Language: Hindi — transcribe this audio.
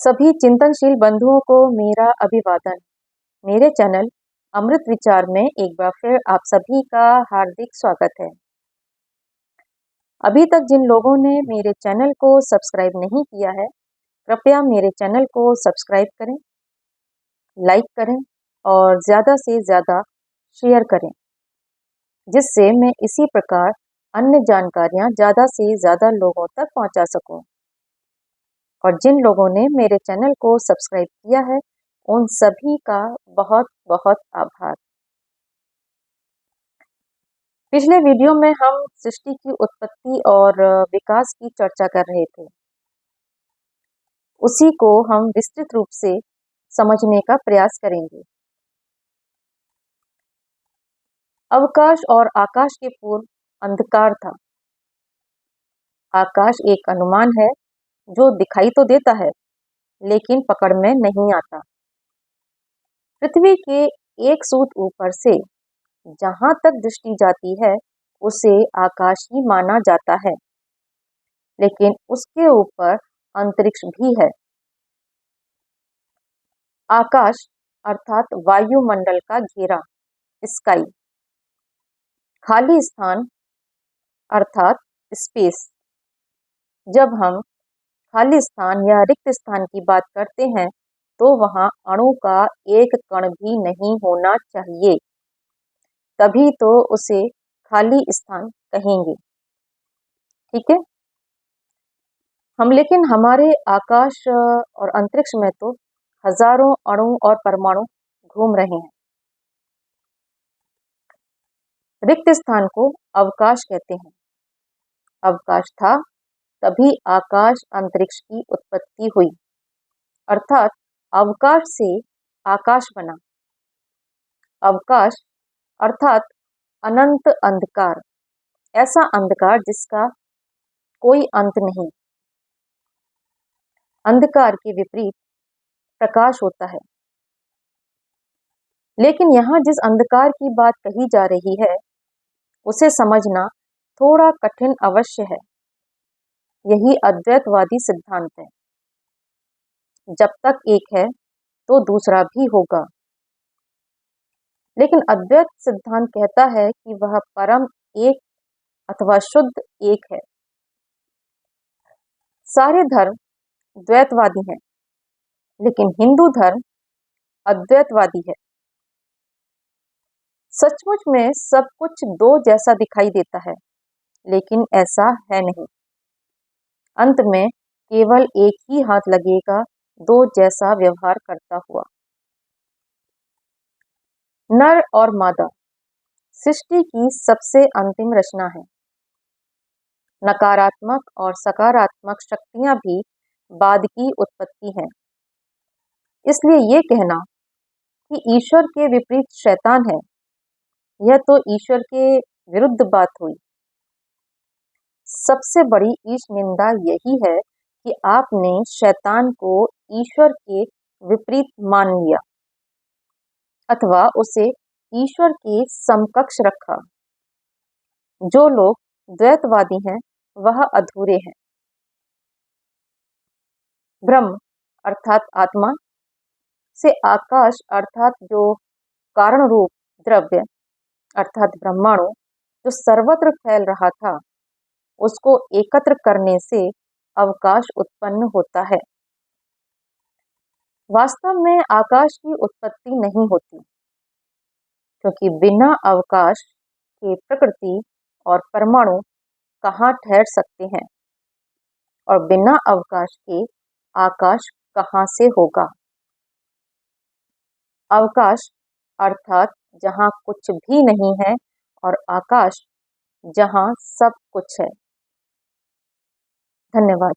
सभी चिंतनशील बंधुओं को मेरा अभिवादन। मेरे चैनल अमृत विचार में एक बार फिर आप सभी का हार्दिक स्वागत है। अभी तक जिन लोगों ने मेरे चैनल को सब्सक्राइब नहीं किया है, कृपया मेरे चैनल को सब्सक्राइब करें, लाइक करें और ज़्यादा से ज़्यादा शेयर करें, जिससे मैं इसी प्रकार अन्य जानकारियाँ ज़्यादा से ज़्यादा लोगों तक पहुँचा सकूँ। और जिन लोगों ने मेरे चैनल को सब्सक्राइब किया है, उन सभी का बहुत बहुत आभार। पिछले वीडियो में हम सृष्टि की उत्पत्ति और विकास की चर्चा कर रहे थे। उसी को हम विस्तृत रूप से समझने का प्रयास करेंगे। अवकाश और आकाश के पूर्व अंधकार था। आकाश एक अनुमान है जो दिखाई तो देता है, लेकिन पकड़ में नहीं आता। पृथ्वी के एक सूत ऊपर से जहां तक दृष्टि जाती है, उसे आकाश ही माना जाता है, लेकिन उसके ऊपर अंतरिक्ष भी है। आकाश अर्थात वायुमंडल का घेरा, स्काई। खाली स्थान अर्थात स्पेस। जब हम खाली स्थान या रिक्त स्थान की बात करते हैं, तो वहां अणु का एक कण भी नहीं होना चाहिए, तभी तो उसे खाली स्थान कहेंगे। ठीक है। लेकिन हमारे आकाश और अंतरिक्ष में तो हजारों अणु और परमाणु घूम रहे हैं। रिक्त स्थान को अवकाश कहते हैं। अवकाश था, तभी आकाश अंतरिक्ष की उत्पत्ति हुई, अर्थात अवकाश से आकाश बना। अवकाश अर्थात अनंत अंधकार, ऐसा अंधकार जिसका कोई अंत नहीं। अंधकार के विपरीत प्रकाश होता है। लेकिन यहाँ जिस अंधकार की बात कही जा रही है, उसे समझना थोड़ा कठिन अवश्य है। यही अद्वैतवादी सिद्धांत है। जब तक एक है तो दूसरा भी होगा। लेकिन अद्वैत सिद्धांत कहता है कि वह परम एक अथवा शुद्ध एक है। सारे धर्म द्वैतवादी हैं, लेकिन हिंदू धर्म अद्वैतवादी है। सचमुच में सब कुछ दो जैसा दिखाई देता है, लेकिन ऐसा है नहीं। अंत में केवल एक ही हाथ लगेगा दो जैसा व्यवहार करता हुआ। नर और मादा सृष्टि की सबसे अंतिम रचना है। नकारात्मक और सकारात्मक शक्तियां भी बाद की उत्पत्ति हैं। इसलिए ये कहना कि ईश्वर के विपरीत शैतान है, यह तो ईश्वर के विरुद्ध बात हुई। सबसे बड़ी ईश निंदा यही है कि आपने शैतान को ईश्वर के विपरीत मान लिया, अथवा उसे ईश्वर के समकक्ष रखा। जो लोग द्वैतवादी हैं, वह अधूरे हैं। ब्रह्म अर्थात आत्मा से आकाश अर्थात जो कारण रूप द्रव्य अर्थात ब्रह्माणु जो सर्वत्र फैल रहा था, उसको एकत्र करने से अवकाश उत्पन्न होता है। वास्तव में आकाश की उत्पत्ति नहीं होती, क्योंकि बिना अवकाश के प्रकृति और परमाणु कहाँ ठहर सकते हैं, और बिना अवकाश के आकाश कहाँ से होगा। अवकाश अर्थात जहाँ कुछ भी नहीं है, और आकाश जहाँ सब कुछ है। धन्यवाद।